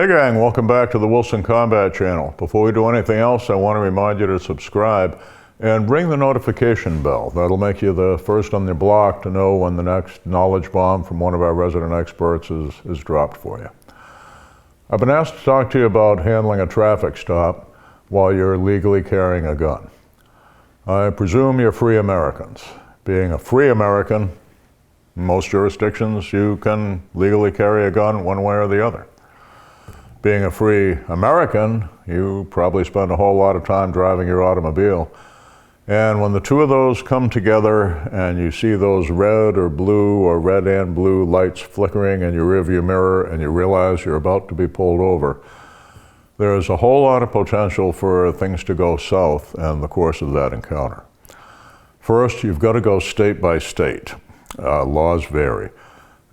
Hey gang, welcome back to the Wilson Combat Channel. Before we do anything else, I want to remind you to subscribe and ring the notification bell. That'll make you the first on the block to know when the next knowledge bomb from one of our resident experts is dropped for you. I've been asked to talk to you about handling a traffic stop while you're legally carrying a gun. I presume you're free Americans. Being a free American, in most jurisdictions you can legally carry a gun one way or the other. Being a free American, you probably spend a whole lot of time driving your automobile. And when the two of those come together and you see those red or blue or red and blue lights flickering in your rearview mirror and you realize you're about to be pulled over, there's a whole lot of potential for things to go south in the course of that encounter. First, you've got to go state by state. Laws vary.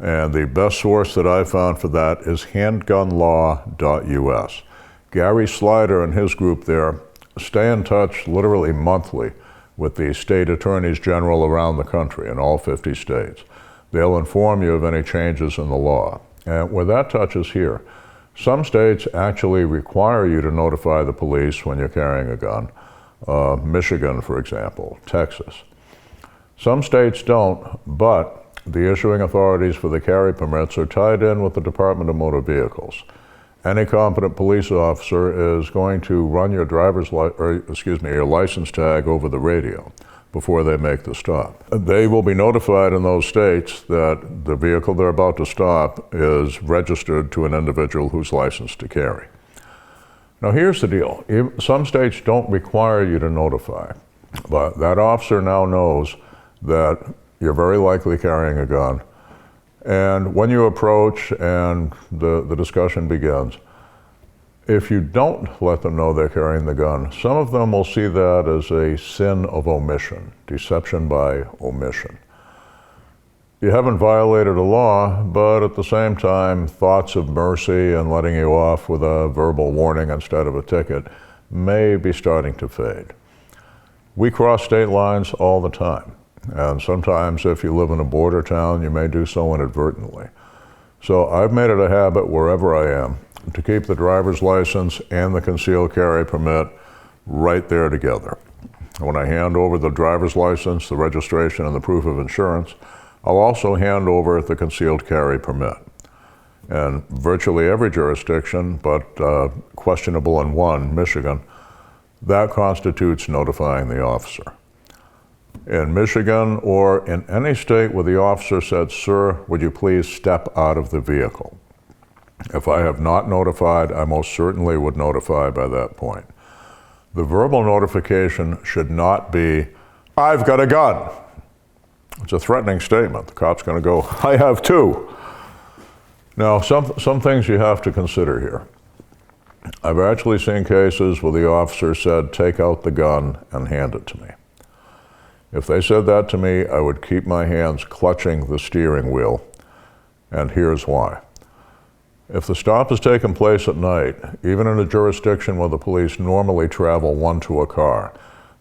And the best source that I found for that is handgunlaw.us. Gary Slider and his group there stay in touch literally monthly with the state attorneys general around the country in all 50 states. They'll inform you of any changes in the law. And where that touches here, some states actually require you to notify the police when you're carrying a gun. Michigan, for example, Texas. Some states don't, but the issuing authorities for the carry permits are tied in with the Department of Motor Vehicles. Any competent police officer is going to run your your license tag over the radio before they make the stop. They will be notified in those states that the vehicle they're about to stop is registered to an individual who's licensed to carry. Now here's the deal. Some states don't require you to notify, but that officer now knows that you're very likely carrying a gun. And when you approach and the discussion begins, if you don't let them know they're carrying the gun, some of them will see that as a sin of omission, deception by omission. You haven't violated a law, but at the same time, thoughts of mercy and letting you off with a verbal warning instead of a ticket may be starting to fade. We cross state lines all the time. And sometimes if you live in a border town, you may do so inadvertently. So I've made it a habit wherever I am to keep the driver's license and the concealed carry permit right there together. When I hand over the driver's license, the registration, and the proof of insurance, I'll also hand over the concealed carry permit. And virtually every jurisdiction, but questionable in one, Michigan, that constitutes notifying the officer. In Michigan or in any state where the officer said, "Sir, would you please step out of the vehicle?" If I have not notified, I most certainly would notify by that point. The verbal notification should not be, "I've got a gun." It's a threatening statement. The cop's going to go, "I have two." Now, some things you have to consider here. I've actually seen cases where the officer said, "Take out the gun and hand it to me." If they said that to me, I would keep my hands clutching the steering wheel, and here's why. If the stop has taken place at night, even in a jurisdiction where the police normally travel one to a car,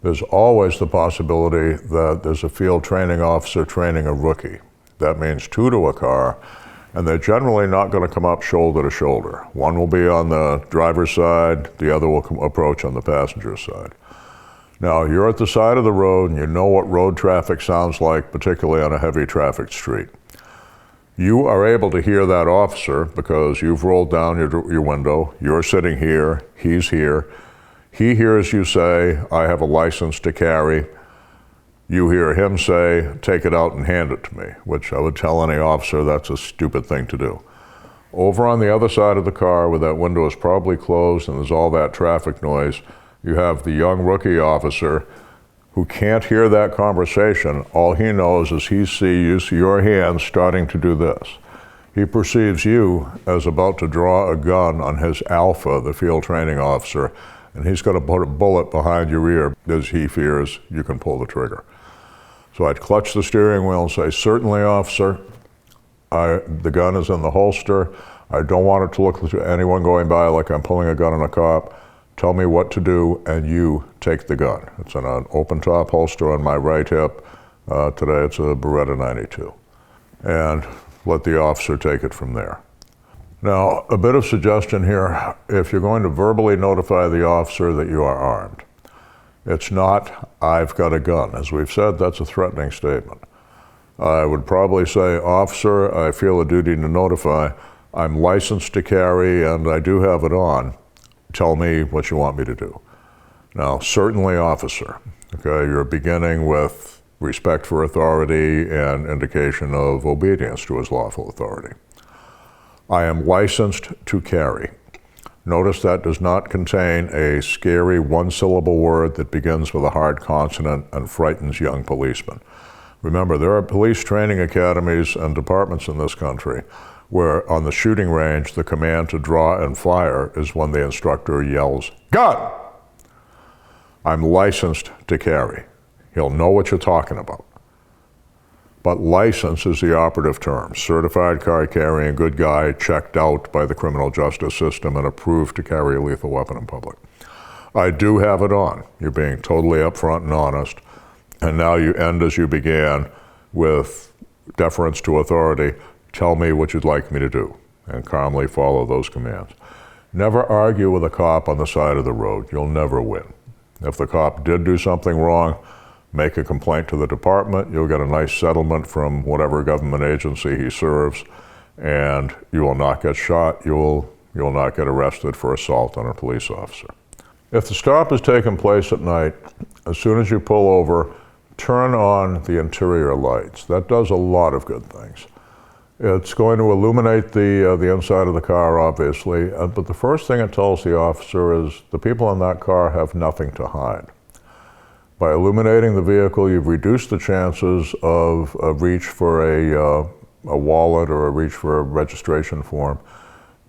there's always the possibility that there's a field training officer training a rookie. That means two to a car, and they're generally not going to come up shoulder to shoulder. One will be on the driver's side, the other will approach on the passenger side. Now, you're at the side of the road and you know what road traffic sounds like, particularly on a heavy traffic street. You are able to hear that officer because you've rolled down your window, you're sitting here, he's here. He hears you say, "I have a license to carry." You hear him say, "Take it out and hand it to me," which I would tell any officer that's a stupid thing to do. Over on the other side of the car where that window is probably closed and there's all that traffic noise, you have the young rookie officer who can't hear that conversation. All he knows is he sees your hands starting to do this. He perceives you as about to draw a gun on his alpha, the field training officer, and he's going to put a bullet behind your ear because he fears you can pull the trigger. So I'd clutch the steering wheel and say, "Certainly, officer, the gun is in the holster. I don't want it to look to anyone going by like I'm pulling a gun on a cop. Tell me what to do, and you take the gun." It's in an open-top holster on my right hip. Today it's a Beretta 92. And let the officer take it from there. Now, a bit of suggestion here, if you're going to verbally notify the officer that you are armed, it's not, "I've got a gun." As we've said, that's a threatening statement. I would probably say, "Officer, I feel a duty to notify. I'm licensed to carry and I do have it on. Tell me what you want me to do." Now, certainly, officer, okay, you're beginning with respect for authority and indication of obedience to his lawful authority. "I am licensed to carry." Notice that does not contain a scary one-syllable word that begins with a hard consonant and frightens young policemen. Remember, there are police training academies and departments in this country where on the shooting range, the command to draw and fire is when the instructor yells, "Gun!" I'm licensed to carry. He'll know what you're talking about. But license is the operative term. Certified card carrying, good guy, checked out by the criminal justice system and approved to carry a lethal weapon in public. I do have it on. You're being totally upfront and honest. And now you end as you began with deference to authority. Tell me what you'd like me to do, and calmly follow those commands. Never argue with a cop on the side of the road. You'll never win. If the cop did do something wrong, make a complaint to the department. You'll get a nice settlement from whatever government agency he serves, and you will not get shot. You'll not get arrested for assault on a police officer. If the stop has taken place at night, as soon as you pull over, turn on the interior lights. That does a lot of good things. It's going to illuminate the inside of the car, obviously, but the first thing it tells the officer is the people in that car have nothing to hide. By illuminating the vehicle, you've reduced the chances of a reach for a wallet or a reach for a registration form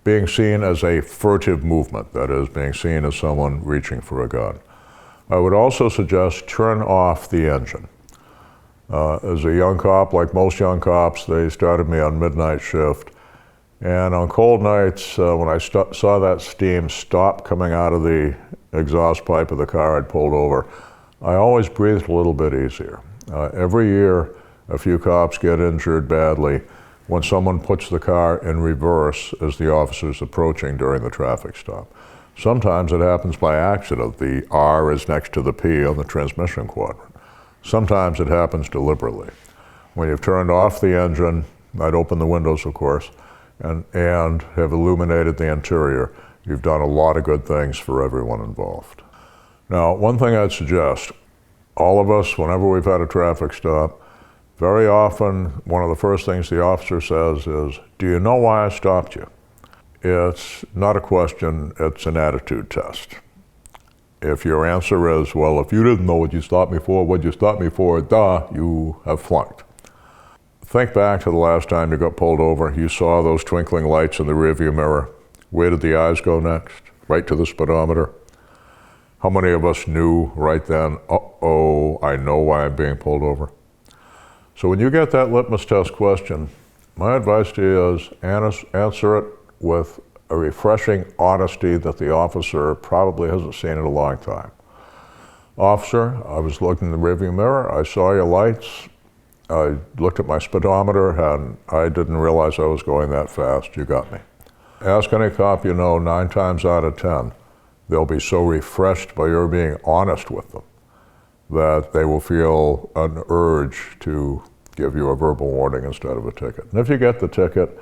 being seen as a furtive movement, that is, being seen as someone reaching for a gun. I would also suggest turn off the engine. As a young cop, like most young cops, they started me on midnight shift. And on cold nights, when I saw that steam stop coming out of the exhaust pipe of the car I'd pulled over, I always breathed a little bit easier. Every year, a few cops get injured badly when someone puts the car in reverse as the officer's approaching during the traffic stop. Sometimes it happens by accident. The R is next to the P on the transmission quadrant. Sometimes it happens deliberately. When you've turned off the engine, I'd open the windows, of course, and have illuminated the interior, you've done a lot of good things for everyone involved. Now, one thing I'd suggest, all of us, whenever we've had a traffic stop, very often one of the first things the officer says is, "Do you know why I stopped you?" It's not a question, it's an attitude test. If your answer is, "Well, if you didn't know what you stopped me for, what'd you stop me for, duh," you have flunked. Think back to the last time you got pulled over. You saw those twinkling lights in the rearview mirror. Where did the eyes go next? Right to the speedometer. How many of us knew right then, uh-oh, I know why I'm being pulled over? So when you get that litmus test question, my advice to you is answer it with a refreshing honesty that the officer probably hasn't seen in a long time. "Officer, I was looking in the rearview mirror, I saw your lights, I looked at my speedometer, and I didn't realize I was going that fast. You got me." Ask any cop you know, 9 times out of 10, they'll be so refreshed by your being honest with them that they will feel an urge to give you a verbal warning instead of a ticket. And if you get the ticket,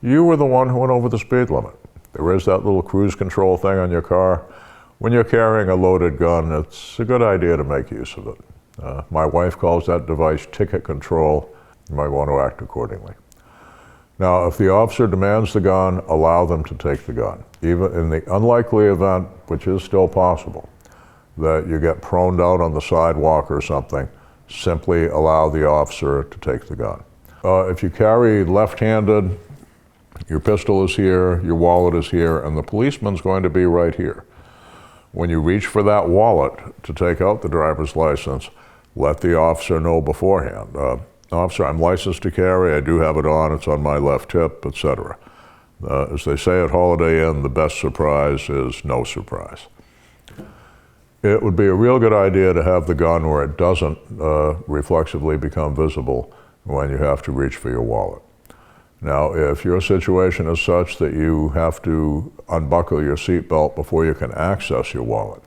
you were the one who went over the speed limit. There is that little cruise control thing on your car. When you're carrying a loaded gun, it's a good idea to make use of it. My wife calls that device ticket control. You might want to act accordingly. Now, if the officer demands the gun, allow them to take the gun. Even in the unlikely event, which is still possible, that you get proned out on the sidewalk or something, simply allow the officer to take the gun. If you carry left-handed, your pistol is here, your wallet is here, and the policeman's going to be right here. When you reach for that wallet to take out the driver's license, let the officer know beforehand. "Officer, I'm licensed to carry, I do have it on, it's on my left hip," etc. As they say at Holiday Inn, the best surprise is no surprise. It would be a real good idea to have the gun where it doesn't reflexively become visible when you have to reach for your wallet. Now, if your situation is such that you have to unbuckle your seatbelt before you can access your wallet,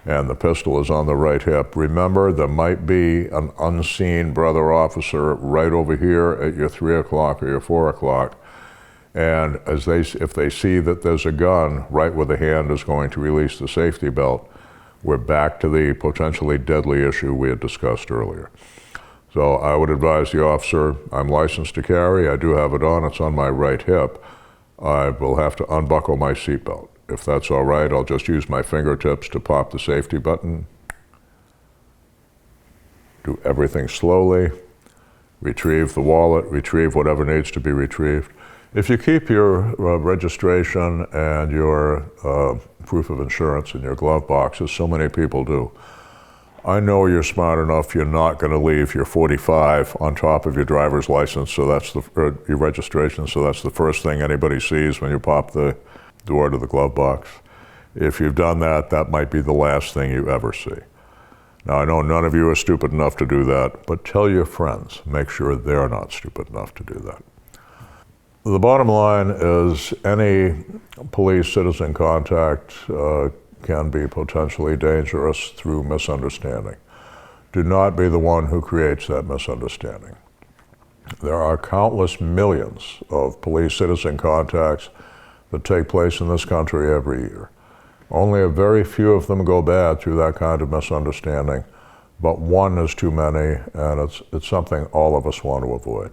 and the pistol is on the right hip, remember there might be an unseen brother officer right over here at your 3 o'clock or your 4 o'clock, and if they see that there's a gun right where the hand is going to release the safety belt, we're back to the potentially deadly issue we had discussed earlier. So I would advise the officer, I'm licensed to carry, I do have it on, it's on my right hip. I will have to unbuckle my seatbelt. If that's all right, I'll just use my fingertips to pop the safety button. Do everything slowly. Retrieve the wallet, retrieve whatever needs to be retrieved. If you keep your registration and your proof of insurance in your glove box, as so many people do, I know you're smart enough, you're not going to leave your 45 on top of your driver's license, so that's your registration, so that's the first thing anybody sees when you pop the door to the glove box. If you've done that, that might be the last thing you ever see. Now, I know none of you are stupid enough to do that, but tell your friends, make sure they're not stupid enough to do that. The bottom line is any police-citizen contact can be potentially dangerous through misunderstanding. Do not be the one who creates that misunderstanding. There are countless millions of police-citizen contacts that take place in this country every year. Only a very few of them go bad through that kind of misunderstanding, but one is too many, and it's something all of us want to avoid.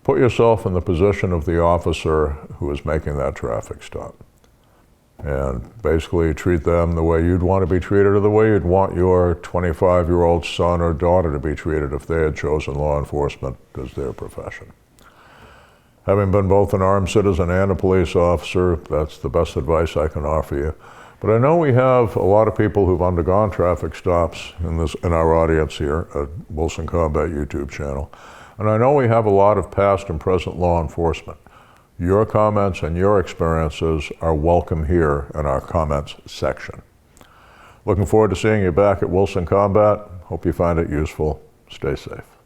Put yourself in the position of the officer who is making that traffic stop, and basically treat them the way you'd want to be treated, or the way you'd want your 25-year-old son or daughter to be treated if they had chosen law enforcement as their profession. Having been both an armed citizen and a police officer, that's the best advice I can offer you. But I know we have a lot of people who've undergone traffic stops in our audience here at Wilson Combat YouTube channel. And I know we have a lot of past and present law enforcement. Your comments and your experiences are welcome here in our comments section. Looking forward to seeing you back at Wilson Combat. Hope you find it useful. Stay safe.